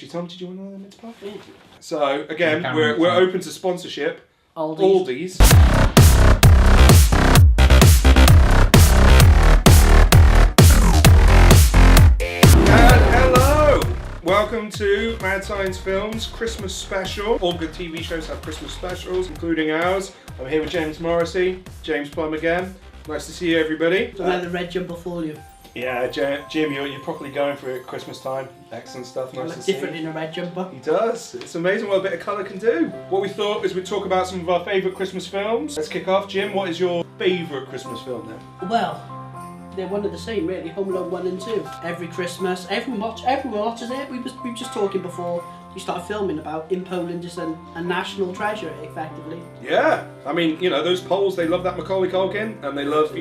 Actually, Tom, did you want another mince pie? Yeah. So, again, we're open to sponsorship. Aldi's. And hello! Welcome to Mad Science Films Christmas special. All good TV shows have Christmas specials, including ours. I'm here with James Morrissey, James Plum again. Nice to see you, everybody. Don't let the red jumper fool you. Yeah, Jim, you're properly going for it at Christmas time. Excellent stuff. Nice to see. Different in a red jumper. He does. It's amazing what a bit of colour can do. What we thought is we'd talk about some of our favourite Christmas films. Let's kick off. Jim, what is your favourite Christmas film then? Well, they're one of the same really. Home Alone 1 and 2. Every Christmas, everyone watches it. We were just talking before we started filming about in Poland is a national treasure, effectively. Yeah, I mean, those Poles, they love that Macaulay Culkin, and they love,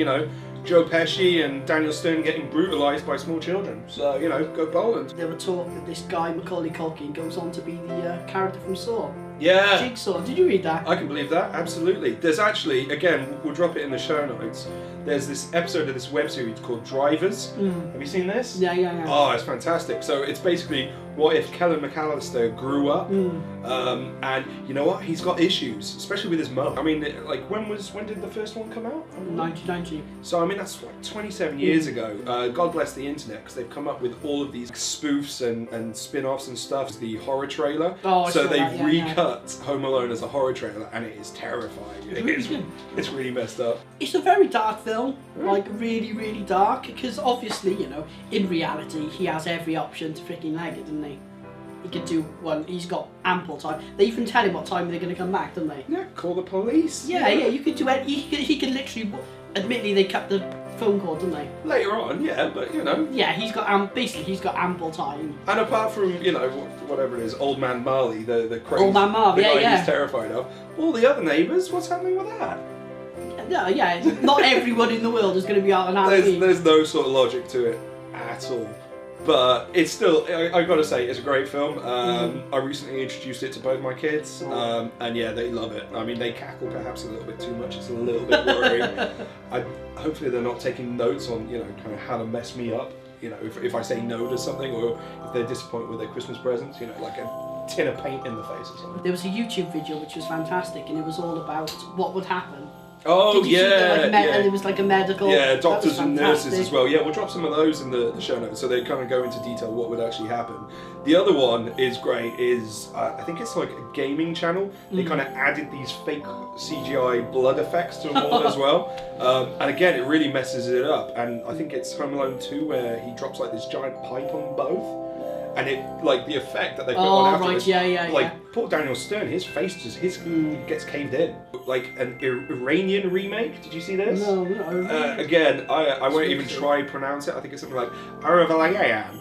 Joe Pesci and Daniel Stern getting brutalised by small children. So, go Poland. There were talk that this guy, Macaulay Culkin, goes on to be the character from Saw. Yeah. Jigsaw. Did you read that? I can believe that, absolutely. There's actually, again, we'll drop it in the show notes, there's this episode of this web series called Drivers. Have you seen this? Yeah. Oh, it's fantastic. So it's basically, what if Kellen McAllister grew up, and you know what? He's got issues, especially with his mum. I mean, like, when did the first one come out? 1990. So, I mean, that's like 27 years ago. God bless the internet, because they've come up with all of these spoofs and spin-offs and stuff. The horror trailer. Oh, so they've that, recut Home Alone as a horror trailer, and it is terrifying. It's really messed up. It's a very dark film, like really, really dark, because obviously, in reality, he has every option to freaking leg it, doesn't he? He could do one, he's got ample time. They even tell him what time they're going to come back, don't they? Yeah, call the police. Yeah, you could do it. He could literally, admittedly, they cut the phone call, didn't they? Later on, yeah, but Yeah, he's got basically he's got ample time. And apart from whatever it is, Old Man Marley, the crazy, Old Man Marley, the guy yeah. he's terrified of, all the other neighbours, what's happening with that? Yeah, not everyone in the world is going to be out on Halloween. There's no sort of logic to it at all. But it's still, I gotta say, it's a great film. I recently introduced it to both my kids, and yeah, they love it. I mean, they cackle perhaps a little bit too much. It's a little bit worrying. Hopefully they're not taking notes on, kind of how to mess me up. If I say no to something, or if they're disappointed with their Christmas presents, like a tin of paint in the face or something. There was a YouTube video which was fantastic, and it was all about what would happen. Oh, Did you see that, and it was like a medical... Yeah, doctors and nurses as well. Yeah, we'll drop some of those in the show notes, so they kind of go into detail what would actually happen. The other one is great, I think it's like a gaming channel. They kind of added these fake CGI blood effects to them all as well. And again, it really messes it up. And I think it's Home Alone 2 where he drops like this giant pipe on both. And it, like, the effect that they put on afterwards, poor Daniel Stern, his face just, gets caved in. Like an Iranian remake, did you see this? No. Again, I won't even try to pronounce it. I think it's something like Aravalayan.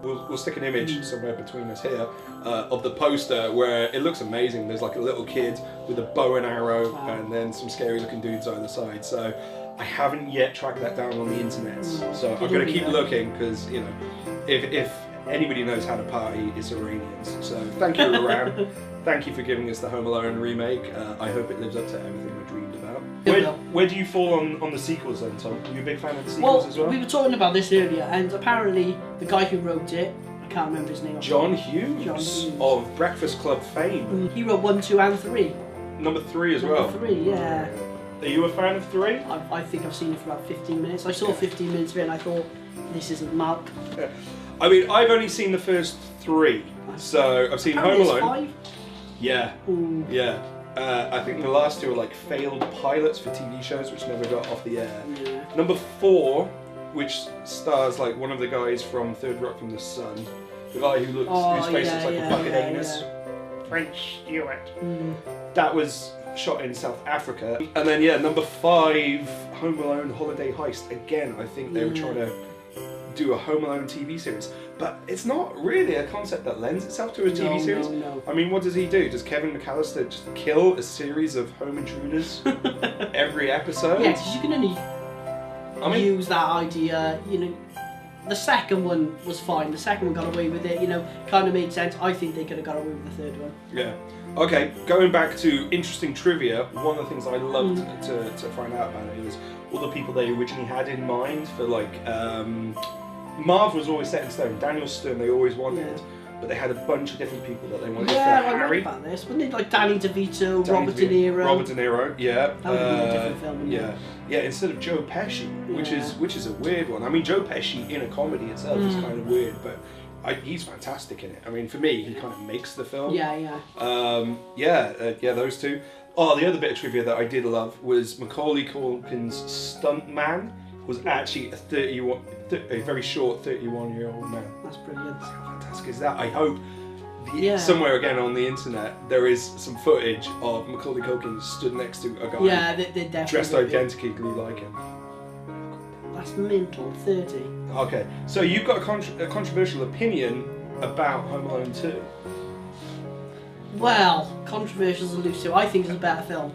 We'll stick an image somewhere between us here of the poster where it looks amazing. There's like a little kid with a bow and arrow, and then some scary looking dudes on the side. So I haven't yet tracked that down on the internet. So I'm going to keep looking, because, if anybody knows how to party, it's Iranians. So thank you, Iran. Thank you for giving us the Home Alone remake. I hope it lives up to everything I dreamed about. Where do you fall on the sequels then, Tom? Are you a big fan of the sequels as well? We were talking about this earlier, and apparently the guy who wrote it, I can't remember his name. John Hughes of Breakfast Club fame. He wrote 1, 2 and 3. Number 3 as well. Number 3, yeah. Are you a fan of 3? I think I've seen it for about 15 minutes. I saw 15 minutes of it and I thought, this isn't Mark. I mean, I've only seen the first 3. So I've seen Home Alone. 5? Yeah. Yeah. I think the last 2 are like failed pilots for TV shows which never got off the air. Yeah. Number 4, which stars like one of the guys from Third Rock from the Sun, the guy whose face looks like a bucket anus. French Stewart. That was shot in South Africa. And then number 5, Home Alone Holiday Heist. Again, I think they were trying to do a Home Alone TV series, but it's not really a concept that lends itself to a TV series. No. I mean, what does he do? Does Kevin McAllister just kill a series of home intruders every episode? Yeah, because you can only use that idea, The second one was fine. The second one got away with it, kind of made sense. I think they could have got away with the third one. Yeah. Okay, going back to interesting trivia, one of the things I loved to find out about it was all the people they originally had in mind for, like, Marv was always set in stone. Daniel Stern, they always wanted. but they had a bunch of different people that they wanted Yeah, for I read Harry. about this. Wasn't it like Danny DeVito, Robert De Niro? Robert De Niro, yeah. That would have been a different film, wouldn't yeah. it? Yeah, instead of Joe Pesci, which Yeah. is a weird one. I mean, Joe Pesci in a comedy itself is kind of weird, but he's fantastic in it. I mean, for me, he kind of makes the film. Yeah. Yeah, those two. Oh, the other bit of trivia that I did love was Macaulay Culkin's stuntman was actually a very short 31-year-old man. That's brilliant. How fantastic is that? I hope Yeah. somewhere again on the internet there is some footage of Macaulay Culkin stood next to a guy Yeah, they definitely dressed will be. identically like him. That's mental. 30. Okay, so you've got a controversial opinion about Home Alone 2. Well, controversial as a loose. I think it's a better film.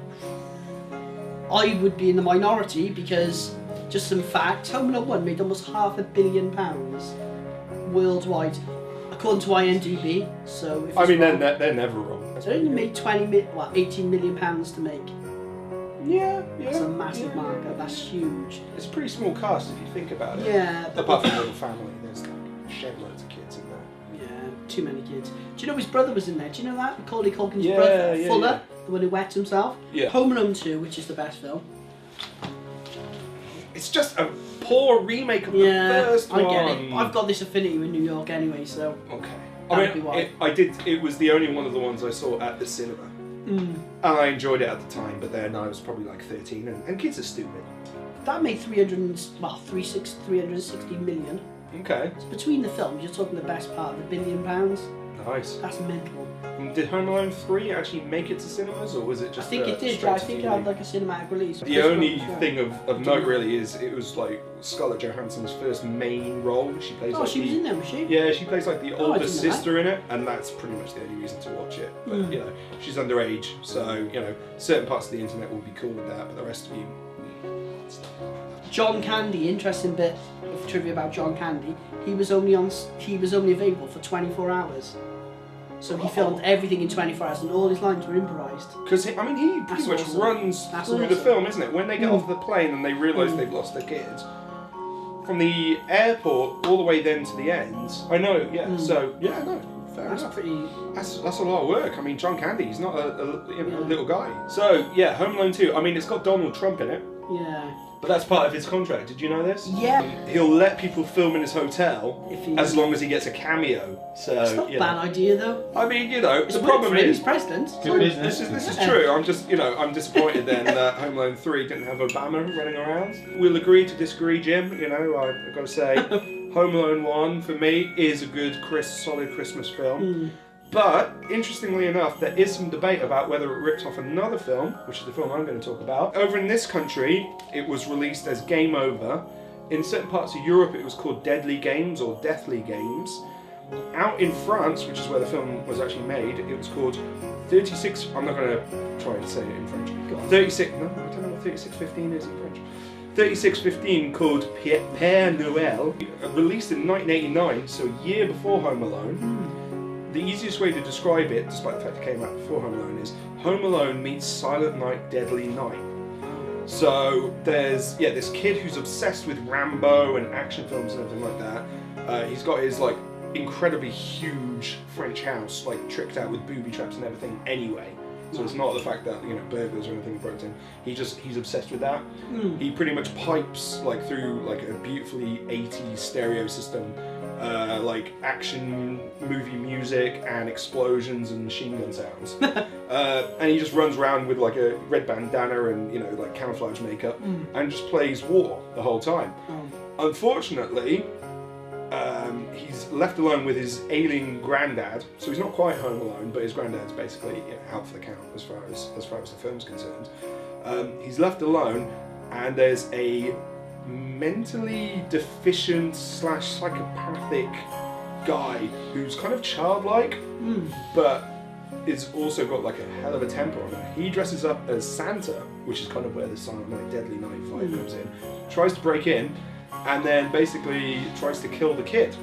I would be in the minority because, just some facts, Home Alone 1 made almost £500 million worldwide, according to IMDb. So, if I mean, wrong, they're never wrong. so it only made 18 million pounds to make. Yeah. That's a massive marker. That's huge. It's a pretty small cast if you think about it. Yeah. Apart from Little Family, there's like shed loads of kids in there. Yeah, too many kids. Do you know his brother was in there? Do you know that? Macaulay Culkin's Yeah, brother, yeah, Fuller, yeah. the one who wet himself. Yeah. Home Alone 2, which is the best film. It's just a poor remake of Yeah, the first one. I get it. I've got this affinity with New York anyway, so. Okay. That'd be why. It was the only one of the ones I saw at the cinema. And I enjoyed it at the time, but then I was probably like 13, and kids are stupid. That made 360 million. Okay. So between the films, you're talking the best part of £1 billion. Nice. That's mental. Did Home Alone 3 actually make it to cinemas, or was it I just think it did. straight I to think it DVD? had like a cinematic release. The only thing of note really is it was like Scarlett Johansson's first main role. She plays Oh, like she was in there, was she? Yeah, she plays like the I older didn't know sister in it, and that's pretty much the only reason to watch it. But you know, she's underage, so you know, certain parts of the internet will be cool with that, but the rest of you. John Candy, interesting bit of trivia about John Candy. He was only available for 24 hours. So he filmed everything in 24 hours, and all his lines were improvised. Because I mean, he pretty That's much awesome. runs That's through the awesome. film, isn't it? When they get off the plane and they realise they've lost their kids, from the airport all the way then to the end. I know, yeah. So yeah, no, fair That's enough. pretty. That's a lot of work. I mean, John Candy, he's not a little guy. So yeah, Home Alone 2. I mean, it's got Donald Trump in it, Yeah. but that's part of his contract. Did you know this? Yeah. He'll let people film in his hotel If he- as long as he gets a cameo. So It's not a you bad know. idea though. I mean, you know, It's the worked problem for him, is. he's president. Good business. This is true. I'm just, you know, I'm disappointed then that Home Alone 3 didn't have Obama running around. We'll agree to disagree, Jim. You know, I've got to say, Home Alone 1 for me is a good, solid Christmas film. But interestingly enough, there is some debate about whether it ripped off another film, which is the film I'm going to talk about. Over in this country, it was released as Game Over. In certain parts of Europe, it was called Deadly Games or Deathly Games. Out in France, which is where the film was actually made, it was called 36. I'm not going to try and say it in French. 36. No, I don't know what 3615 is in French. 3615, called Père Noël, released in 1989, so a year before Home Alone. The easiest way to describe it, despite the fact it came out before Home Alone, is Home Alone meets Silent Night, Deadly Night. So there's this kid who's obsessed with Rambo and action films and everything like that. He's got his like incredibly huge French house like tricked out with booby traps and everything anyway. So it's not the fact that burglars or anything broke in. He's obsessed with that. He pretty much pipes like through like a beautifully 80s stereo system, like action movie music and explosions and machine gun sounds. And he just runs around with like a red bandana and like camouflage makeup and just plays war the whole time. Unfortunately, he's left alone with his ailing granddad, so he's not quite home alone, but his granddad's basically out for the count as far as the film's concerned. He's left alone, and there's a mentally deficient / psychopathic guy who's kind of childlike, but is also got like a hell of a temper on him. He dresses up as Santa, which is kind of where the Silent Night, Deadly Night vibe comes in. Tries to break in, and then basically tries to kill the kid.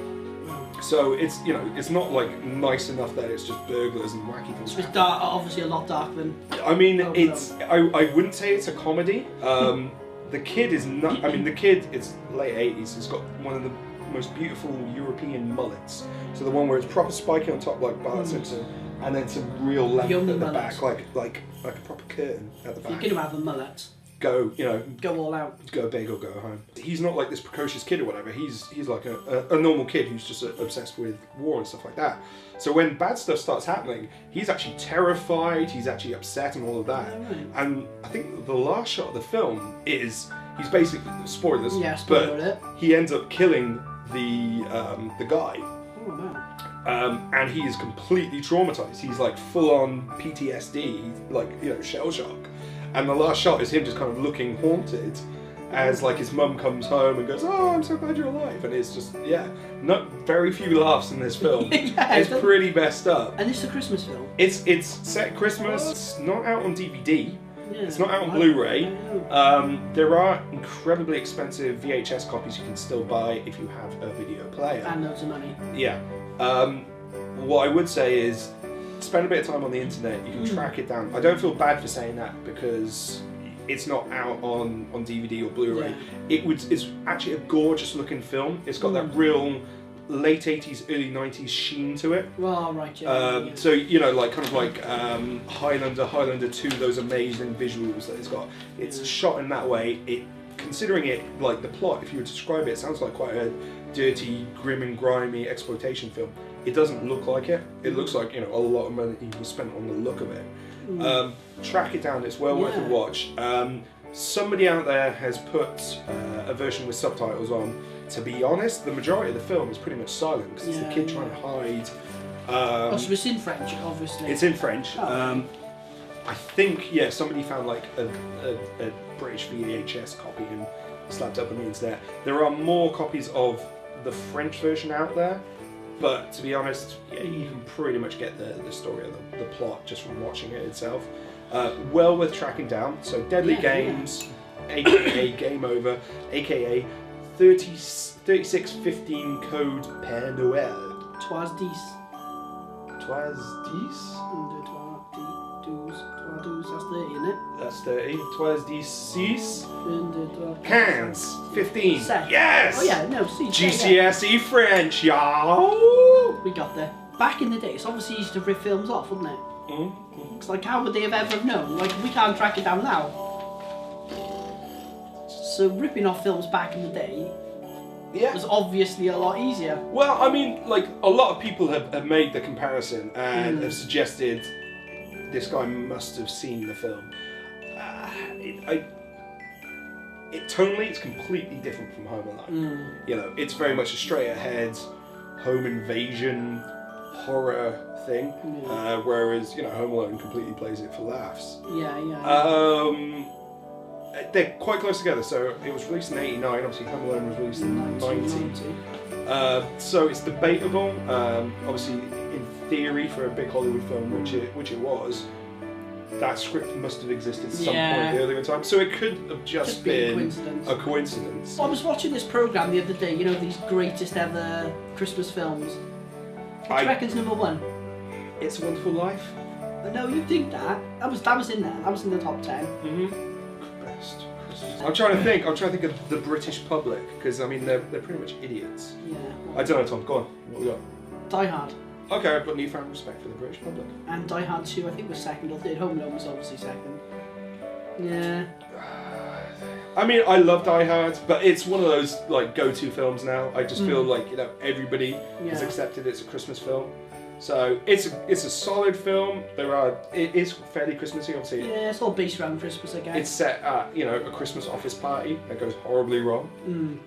So it's it's not like nice enough that it's just burglars and wacky things. So it's dark, obviously a lot darker than. I mean, I wouldn't say it's a comedy. The kid is not. I mean, the kid. It's late 80s. He's got one of the most beautiful European mullets. So the one where it's proper spiky on top, like Bart Simpson, and then some real length at the back, like a proper curtain at the back. If you're gonna have a mullet, go all out. Go big or go home. He's not like this precocious kid or whatever. He's like a normal kid who's just obsessed with war and stuff like that. So when bad stuff starts happening, he's actually terrified, he's actually upset and all of that. Yeah, right. And I think the last shot of the film is, he's basically, spoilers, but he ends up killing the guy. Oh, wow. And he is completely traumatized. He's like full on PTSD, like, shell shock. And the last shot is him just kind of looking haunted as like his mum comes home and goes, "Oh, I'm so glad you're alive." And it's just, not very few laughs in this film. It's pretty messed up. And it's a Christmas film. It's set at Christmas. It's not out on DVD. Yeah, it's not out on Blu-ray. There are incredibly expensive VHS copies you can still buy if you have a video player. And loads of money. Yeah. What I would say is, spend a bit of time on the internet, you can track it down. I don't feel bad for saying that because it's not out on DVD or Blu-ray. Yeah. It's actually a gorgeous looking film. It's got that real late 80s, early 90s sheen to it. Oh, right, yeah. So, like kind of like Highlander 2, those amazing visuals that it's got. It's shot in that way. Considering it, like the plot, if you were to describe it, it sounds like quite a dirty, grim and grimy exploitation film. It doesn't look like it. It looks like, a lot of money was spent on the look of it. Track it down, it's well worth a watch. Somebody out there has put a version with subtitles on. To be honest, the majority of the film is pretty much silent because it's the kid trying to hide. So it's in French, obviously. It's in French. I think, somebody found like a British VHS copy and slapped up on the internet. There are more copies of the French version out there. But to be honest, you can pretty much get the story of the plot just from watching it itself. Well worth tracking down. So Deadly Games, aka Game Over, aka 3615 code Père Noël. Twas dix. Twas dix? That's 30, isn't it? That's 30. Twas dix six. 15. Yes! Oh yeah, no, see. GCSE French, y'all! We got there. Back in the day, it's obviously easy to rip films off, wasn't it? It's like, how would they have ever have known? Like, we can't track it down now. So ripping off films back in the day was obviously a lot easier. Well, I mean, like, a lot of people have made the comparison and have suggested this guy must have seen the film. Tonally, it's completely different from Home Alone. It's very much a straight ahead home invasion horror thing, whereas Home Alone completely plays it for laughs. They're quite close together. So it was released in '89. Obviously, Home Alone was released in '90. So it's debatable. Obviously, in theory, for a big Hollywood film, which it was, that script must have existed at some point earlier in time. So it could have just been a coincidence. Well, I was watching this programme the other day, these greatest ever Christmas films. What do you reckon's number one? It's a Wonderful Life. No, you'd think that. That was in there. That was in the top 10. Best Christmas. I'm trying to think of the British public, because I mean they're pretty much idiots. I don't know, Tom. Go on. What we got? Die Hard. Okay, I've got newfound respect for the British public. And Die Hard 2, I think, was second or third. Home Alone was obviously second. Yeah. I mean, I love Die Hard, but it's one of those like go-to films now. I just feel like everybody has accepted it's a Christmas film. So it's a solid film. It is fairly Christmassy, obviously. Yeah, it's all based around Christmas, I guess. It's set at a Christmas office party that goes horribly wrong.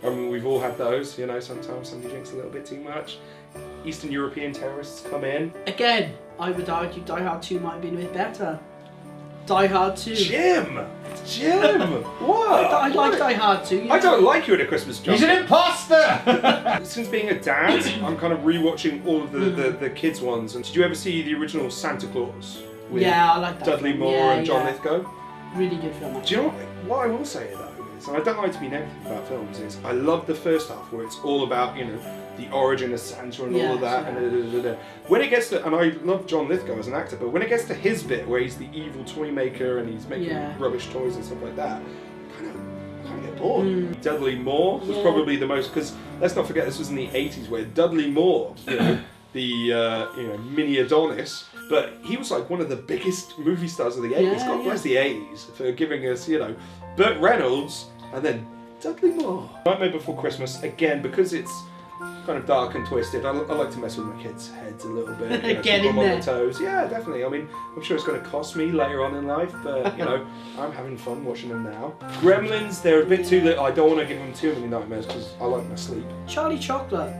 I mean, we've all had those. Sometimes somebody drinks a little bit too much. Eastern European terrorists come in. Again, I would argue Die Hard 2 might have been a bit better. Die Hard 2. Jim! What? I like Die Hard 2. I don't like you at a Christmas job. He's an imposter! Since being a dad, I'm kind of rewatching all of the kids' ones. And did you ever see the original Santa Claus? With I like that. Dudley Moore and John Lithgow? Really good film, actually. Do you know what I will say though? And I don't like to be negative about films, is I love the first half where it's all about, the origin of Santa and all of that. And when it gets to, and I love John Lithgow as an actor, but when it gets to his bit where he's the evil toy maker and he's making rubbish toys and stuff like that, kind of get Important. Dudley Moore was probably the most, because let's not forget this was in the 80s where Dudley Moore, the mini Adonis, but he was like one of the biggest movie stars of the 80s. God bless the 80s for giving us, Burt Reynolds and then Dudley Moore. Nightmare Before Christmas, again, because it's kind of dark and twisted, I like to mess with my kids' heads a little bit. Get in on there. their toes. Yeah, definitely. I mean, I'm sure it's going to cost me later on in life, but, I'm having fun watching them now. Gremlins, they're a bit too little. I don't want to give them too many nightmares because I like my sleep. Charlie Chocolate.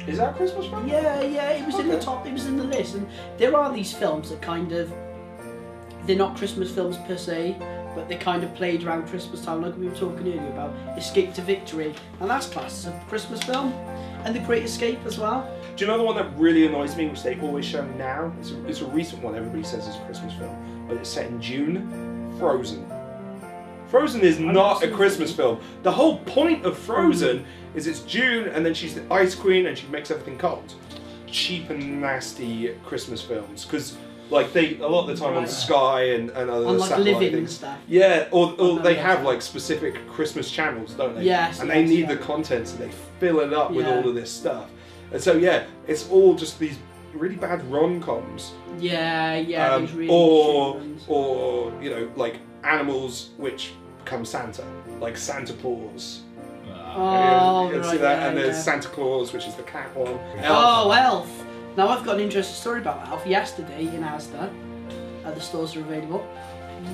Is that a Christmas film? Yeah, it was in the top, it was in the list. And there are these films that they're not Christmas films per se, but they kind of played around Christmas time, like we were talking earlier about Escape to Victory. And that's classed as a Christmas film. And The Great Escape as well. Do you know the one that really annoys me, which they always show now? It's a recent one, everybody says it's a Christmas film, but it's set in June. Frozen. Frozen is not a Christmas film. The whole point of Frozen is it's June and then she's the ice queen and she makes everything cold. Cheap and nasty Christmas films, because they a lot of the time on Sky and other satellite things. Stuff. Yeah, or they have like specific Christmas channels, don't they? Yes. And they need the content, so they fill it up with all of this stuff. And so it's all just these really bad rom-coms. Yeah, these really or like animals which become Santa, like Santa Paws. See that? And there's Santa Claus, which is the cat one. Elf. Now I've got an interesting story about Elf. Yesterday in Asda, the stores are available.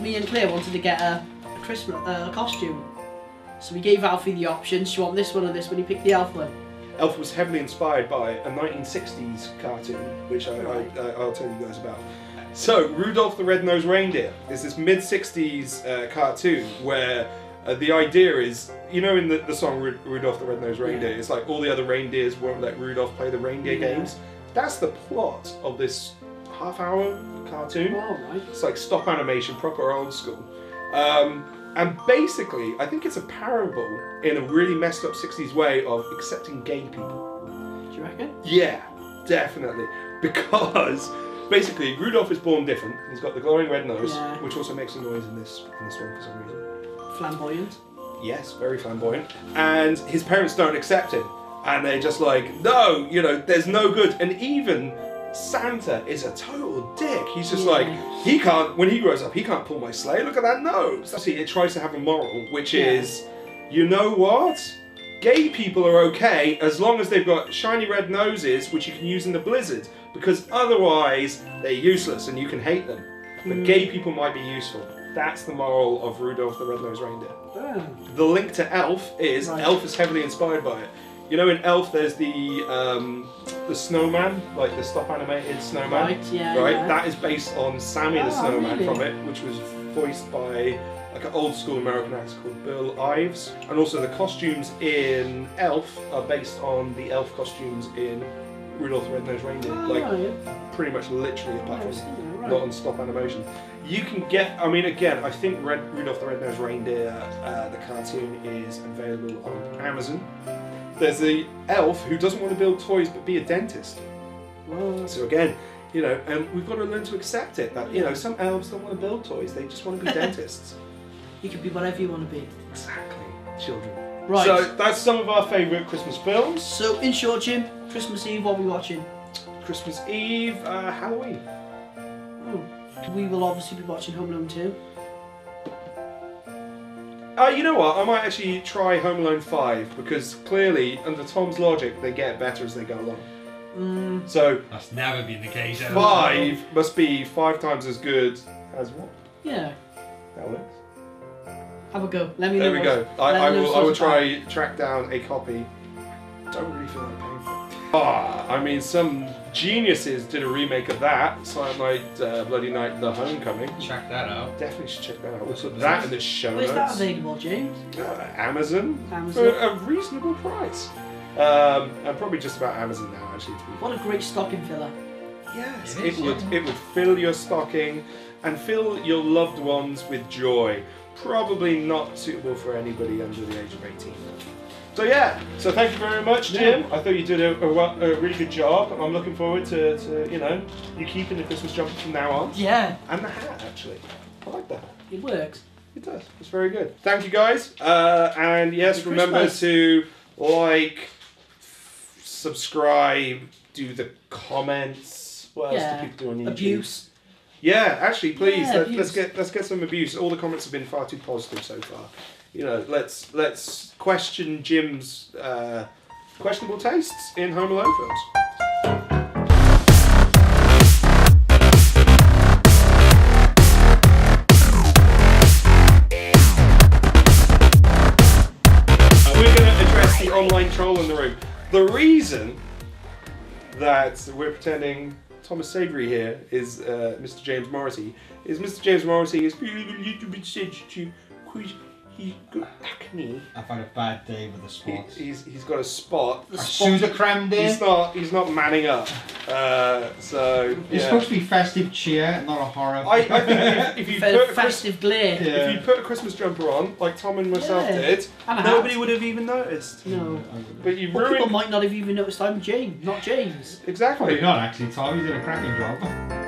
Me and Claire wanted to get a Christmas costume, so we gave Alfie the options. Do you want this one or this one? He picked the Elf one. Elf was heavily inspired by a 1960s cartoon, which I'll tell you guys about. So, Rudolph the Red-Nosed Reindeer is this mid-60s cartoon where the idea is, in the song Rudolph the Red-Nosed Reindeer, it's like all the other reindeers won't let Rudolph play the reindeer games. That's the plot of this half-hour cartoon. Oh, right. It's like stop animation, proper old school. And basically, I think it's a parable in a really messed up 60s way of accepting gay people. Do you reckon? Yeah, definitely. Because basically, Rudolph is born different. He's got the glowing red nose, which also makes a noise in this one for some reason. Flamboyant. Yes, very flamboyant. And his parents don't accept him. And they're just like, no, there's no good. And even Santa is a total dick. He's just like, when he grows up, he can't pull my sleigh. Look at that nose. See, it tries to have a moral, which is, you know what? Gay people are okay as long as they've got shiny red noses, which you can use in the blizzard, because otherwise they're useless and you can hate them. But gay people might be useful. That's the moral of Rudolph the Red-Nosed Reindeer. Oh. The link to Elf is, Elf is heavily inspired by it. In Elf, there's the snowman, like the stop animated snowman. Right. That is based on Sammy the Snowman from it, which was voiced by like an old school American actor called Bill Ives. And also the costumes in Elf are based on the elf costumes in Rudolph the Red-Nosed Reindeer. Pretty much literally, apart from not on stop animation. You can get, I think Rudolph the Red-Nosed Reindeer, the cartoon, is available on Amazon. There's the elf who doesn't want to build toys but be a dentist. So again, and we've got to learn to accept it. That some elves don't want to build toys; they just want to be dentists. You can be whatever you want to be. Exactly, children. Right. So that's some of our favourite Christmas films. So in short, Jim, Christmas Eve, what are we watching? Christmas Eve, Halloween. We will obviously be watching Home Alone 2. You know what? I might actually try Home Alone 5 because clearly, under Tom's logic, they get better as they go along. So that's never been the case. 5 must be 5 times as good as what? Yeah. That works. Have a go. Let me know. There we go. I will track down a copy. Don't really feel like paying for it. Some geniuses did a remake of that. Silent Night, Bloody Night, The Homecoming. Check that out. Definitely should check that out. We'll put that in the show notes. Where's that available, James? Amazon. For a reasonable price. And probably just about Amazon now, actually. What a great stocking filler. Yes, it would fill your stocking and fill your loved ones with joy. Probably not suitable for anybody under the age of 18. So thank you very much, Jim. I thought you did a really good job. I'm looking forward to you keeping the Christmas jumper from now on. Yeah. And the hat, actually. I like that. It works. It does. It's very good. Thank you, guys. And yes, Happy remember Christmas. to like, subscribe, do the comments. What else Yeah. do people do on YouTube? Abuse. Yeah, actually, please Yeah, let's abuse. get some abuse. All the comments have been far too positive so far. You know, let's question Jim's questionable tastes in Home Alone films. We're going to address the online troll in the room. The reason that we're pretending Thomas Savory here is Mr. James Morrissey is Mr. James Morrissey is feeling a little bit sensitive because he's got acne. I've had a bad day with the spots. He's got a spot. I pseudo-crammed in. He's not manning up. So It's yeah. supposed to be festive cheer, not a horror. I think if you put a Festive glare. Yeah. if you put a Christmas jumper on, like Tom and myself Yeah. did, And a hat. nobody would have even noticed. No. But you Well, people ruined might not have even noticed I'm James, not James. exactly. Probably not actually, Tom. You did a cracking job.